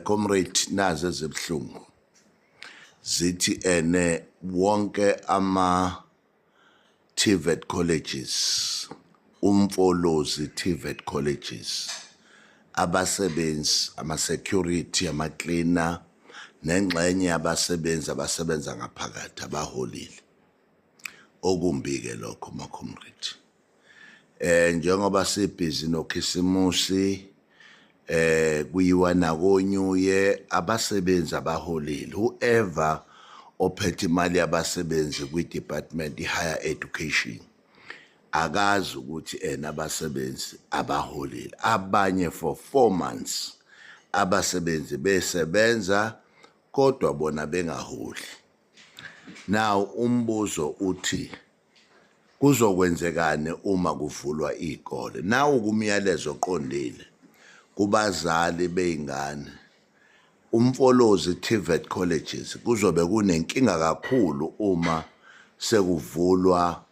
Comrade nazo ezibhlungu zithi wonke ama TVET colleges umfolozi TVET colleges abasebenzi ama-security ama-cleaner nengxenye abasebenzi abasebenza ngaphakathi abaholile okumbi-ke lokho ma-comrade. Njengoba sibhizi nokhisimusi kuyiwa nakonyuye abasebenzi abaholile whoever ophethe imali yabasebenzi kwi-department i-higher education akazi ukuthi abasebenzi abaholile abanye for 4 months abasebenzi besebenza kodwa bona bengaholi. Now umbuzo uthi kuzokwenzekani uma kuvulwa izikole? Nawu kumyalezo oqondile kubazali beingane umfolozi TVET colleges kuzobe kunenkinga kakhulu uma sekuvulwa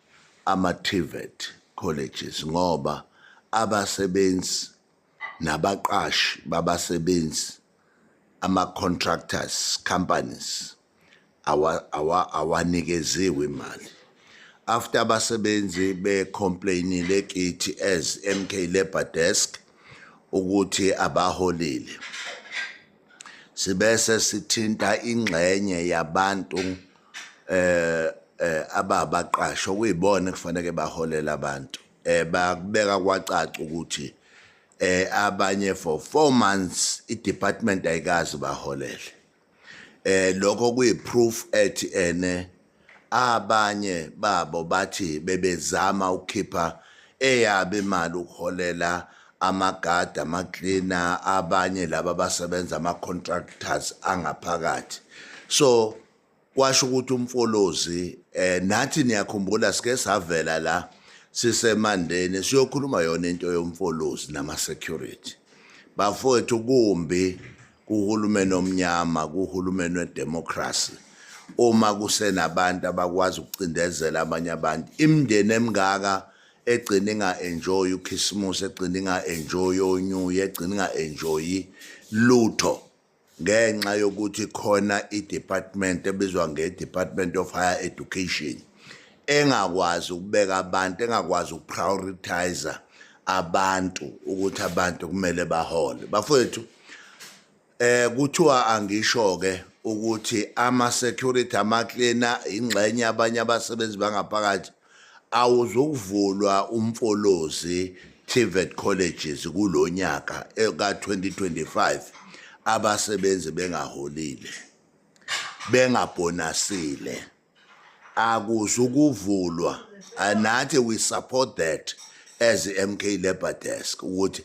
ama-TVET colleges ngoba abasebenzi nabaqashi babasebenzi ama-contractors companies awanikeziwe imali. After abasebenzi be-complainile kithi as MK Labour Desk ukuthi abaholile sibese sithinta ingxenye yabantu ababaqasha okuyibona kufanele baholela abantu bakubeka kwacaca ukuthi abanye for 4 months i-department ayikazi baholele. Lokho kuyi-proof ethi abanye babo bathi bebezama ukukhipha eyabo imali ukuholela amagadi ama-cleaner abanye laba basebenza ama-contractors angaphakathi. So kwasho ukuthi umfolozi nathi niyakhumbula sike savela la sisemandeni siyokhuluma yona into yomfolozi nama-security bafowethu kumbi kuhulumeni omnyama kuhulumeni wedemocracy uma kusenabantu abakwazi ukucindezela abanye abantu imindeni emingaka egcina inga-enjoy ukhisimusi egcina inga-enjoy onyuye egcina inga-enjoy lutho ngenxa yokuthi khona i-department ebizwa nge-Department of Higher Education engakwazi ukubeka abantu engakwazi ukuprioritize abantu ukuthi abantu kumele bahole. Bafowethu kuthiwa angisho-ke ukuthi ama-security ama-cleaner ingxenye abanye abasebenzi bangaphakathi awuzukuvulwa umfolozi TVET colleges kulonyaka ka-2025 abasebenzi bengaholile bengabonasile akuzukuvulwa. Nathi we support that as MK Labour Desk ukuthi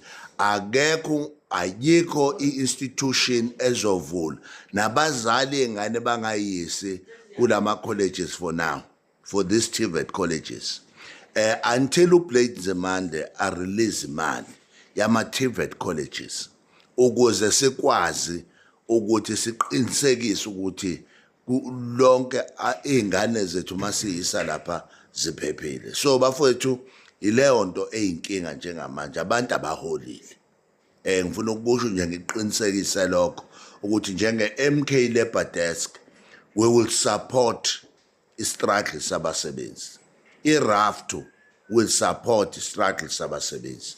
ayikho i-institution ezovula nabazali ingane bangayisi kulama colleges for now for these TVET colleges until uBlade Nzimande release imali yama-TVET colleges ukuze sikwazi ukuthi siqinisekise ukuthi lonke izingane zethu masiyisa lapha ziphephile. So bafowethu ileyo nto eyinkinga njengamanje abantu abaholile. Ngifuna ukubusho nje ngiqinisekise lokho ukuthi njenge-MK Labour Desk we will support i-struggle sabasebenzi. I-RAFTU will support i-struggle sabasebenzi.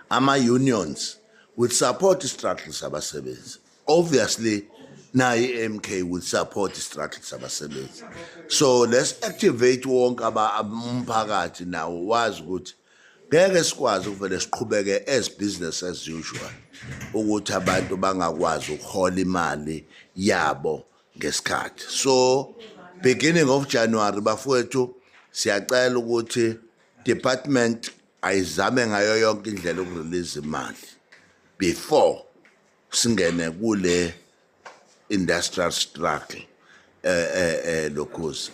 Ama-unions will support i-struggle sabasebenzi. Obviously nayo i-MK will support i-struggle sabasebenzi. So let's activate wonke umphakathi nawo wazi ukuthi ngeke sikwazi ukuvele siqhubeke as business as usual ukuthi abantu bangakwazi ukuhola imali yabo ngesikhathi. So beginning of January bafowethu siyacela ukuthi department ayizame ngayo yonke indlela ukurelease imali before singene kule industrial struggle lokhuzi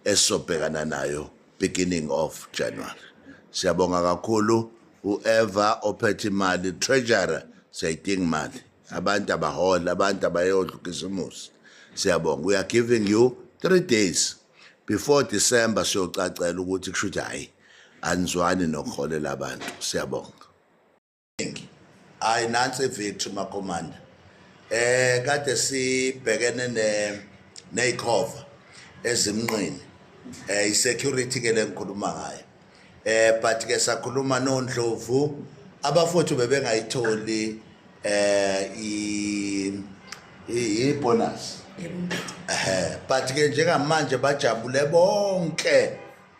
esobhekana nayo beginning of January. Siyabonga kakhulu whoever ophethe imali treasurer sayidinga imali abantu abahola abantu abayodla ukhisimusi. Siyabonga, we are giving you 3 days before December siyocacela ukuthi kushuthi hayi anizwani nokuholela abantu. Siyabonga. hayi nansi Victory Makomanda. Kade sibhekene neyikhova ezimnqini. I-security ke lengikhuluma ngayo. But ke sakhuluma noNdlovu abafowethu bebengayitholi i-bonus. But ke njengamanje bajabule bonke.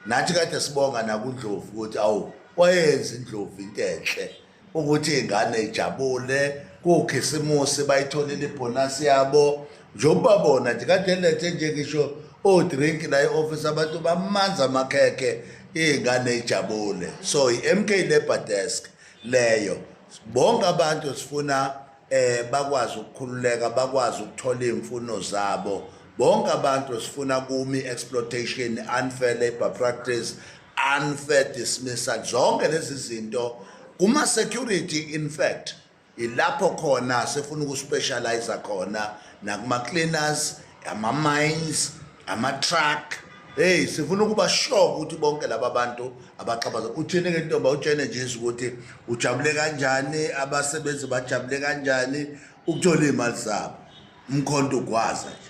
Nathi kade sibonga nakuNdlovu ukuthi awu wayenza iNdlovu into enhle ukuthi ingane ijabule kukhisimusi bayitholile ibonus yabo njengoba bona nje kade lethe nje ngisho drink la e-office abantu bamanza amakhekhe ingane ijabule. So i-MK Labour Desk leyo bonke abantu sifuna bakwazi ukukhululeka bakwazi ukuthola imfuno zabo. Bonke abantu sifuna kumi exploitation, unfair labor practice, unfair dismissal, zonke lezi zinto kuma security. In fact ilapho khona sifuna ukuspecialize khona nakuma cleaners, ama mines, ama truck. Hey sifuna ukuba sure ukuthi bonke laba bantu abaxabaza uthini ke ntomba utshene nje ukuthi ujabule kanjani, abasebenzi bajabule kanjani ukuthola imali zabo. Umkhonto ukwaza nje.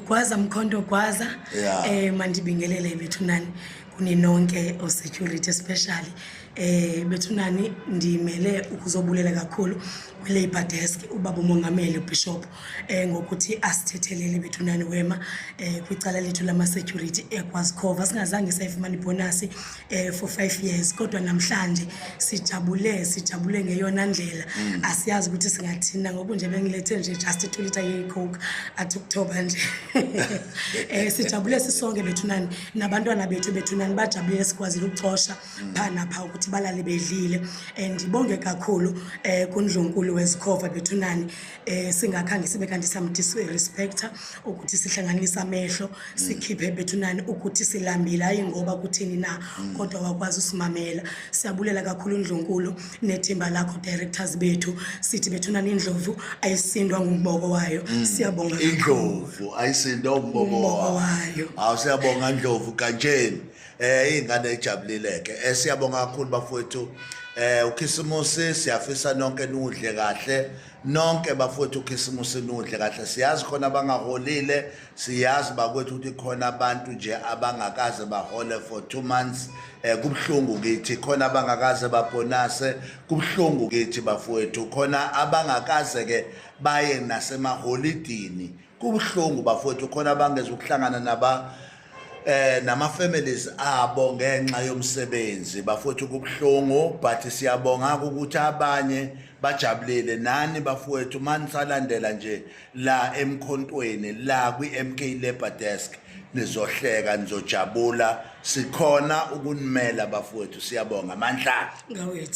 Gwaza Mkhonto Gwaza. Mandibingelele Bethunani kuninonke o security especially. Bethunani ndimele ukuzobulela kakhulu kwi-Labour Desk ubaba umongameli uBishop ngokuthi asithethelele Bethunani wema kwicala lethu lama security eKwaZikhova singazange sayifumana ibonus for 5 years kodwa namhlanje sijabule ngeyona ndlela. Asiyazi ukuthi singathina ngoba nje bengilethe nje just 2 liter ye-Coke at October nje. Sijabule sisonke Bethunani nabantwana bethu Bethunani bajabule sikwazile ukucosha phana pha ukuthi balale bedlile. Ndibonge kakhulu kuNdlunkulu weZikhova Bethunani singakhange sibe kanti samdisrespecta ukuthi sihlanganisa amehlo sikhiphe Bethunani ukuthi silambile hayi ngoba kuthini na kodwa wakwazi usimamela. Siyabulela kakhulu uNdlunkulu nethimba lakho directors bethu sithi Bethunani iNdlovu ayisindwa ngumboko wayo. Siyabonga iNdlovu ayisindwa ngumboko wayo. Siyabonga Ndlovu kanjeni. Ingane ejabulileke. Siyabonga kakhulu bafowethu. Ukhisimusi siyafisa nonke nudle kahle. Nonke bafowethu ukhisimusi nudle kahle. Siyazi khona abangaholile, siyazi bakwethu ukuthi khona abantu nje abangakaze bahole for 2 months. Kubhlungu kithi khona abangakaze babonase, kubhlungu kithi bafowethu khona abangakaze ke baye nasemaholidini. Kubhlungu bafowethu khona abangeze ukuhlangana nama families abo ngenxa yomsebenzi bafowethu kubhlungu. But siyabonga ukuthi abanye bajabulile nani bafowethu manisalandela nje la emkhontweni la kwi-MK Labour Desk nizohleka nizojabula sikhona ukunimela bafowethu. Siyabonga mandla ngawethu.